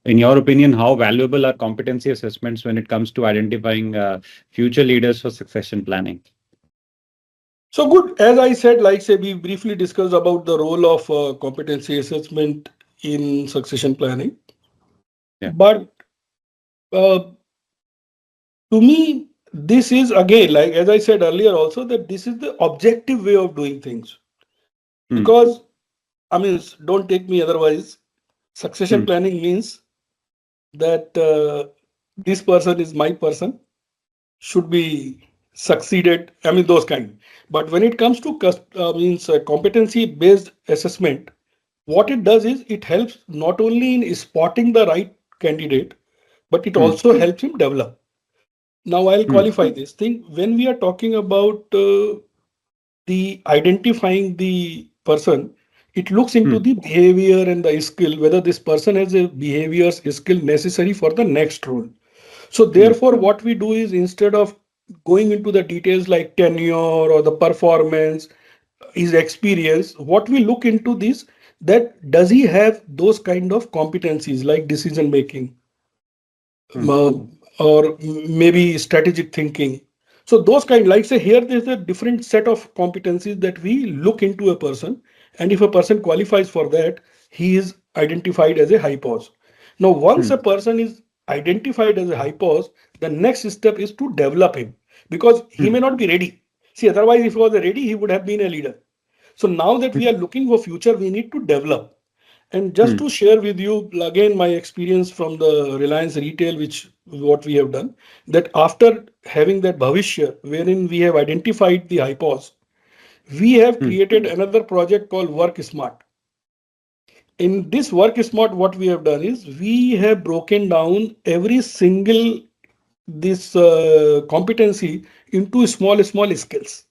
In your opinion, how valuable are competency assessments when it comes to identifying future leaders for succession planning? So good, as I said, like say we briefly discussed about the role of competency assessment in succession planning. Yeah. But uh, to me, this is again, like as I said earlier, also that this is the objective way of doing things. Hmm. Because I mean, don't take me otherwise. Succession Hmm. planning means that this person is my person, should be succeeded. I mean, those kind. But when it comes to competency based assessment, what it does is it helps not only in spotting the right candidate, but it Hmm. also helps him develop. Now, I'll Hmm. qualify this thing. When we are talking about the identifying the person, it looks into Hmm. the behavior and the skill, whether this person has a behavior skill necessary for the next role. So Hmm. therefore, what we do is instead of going into the details like tenure or the performance, his experience, what we look into this, that does he have those kind of competencies like decision making, Hmm. uh, or maybe strategic thinking. So those kind, like say here, there's a different set of competencies that we look into a person, and if a person qualifies for that, he is identified as a HiPos. Now, once Hmm. a person is identified as a HiPos, the next step is to develop him because he Hmm. may not be ready. See, otherwise, if he was ready, he would have been a leader. So now that we are looking for future, we need to develop. And just Hmm. to share with you again my experience from the Reliance Retail, which what we have done, that after having that Bhavishya, wherein we have identified the HiPos, we have Hmm. created another project called Work Smart. In this Work Smart, what we have done is we have broken down every single this competency into small skills,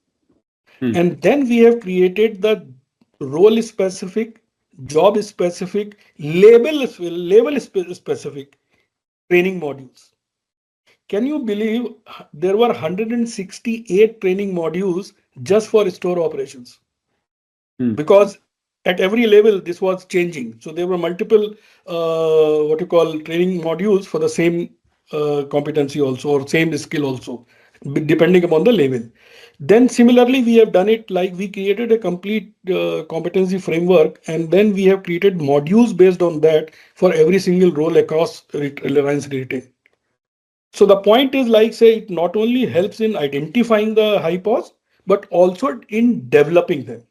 Hmm. and then we have created the role specific, job specific, specific training modules. Can you believe there were 168 training modules just for store operations? Hmm. Because at every level this was changing, so there were multiple what you call training modules for the same competency also, or same skill also, depending upon the level. Then similarly we have done it like we created a complete competency framework, and then we have created modules based on that for every single role across Reliance Retail. So the point is, like say, it not only helps in identifying the HiPos, but also in developing them.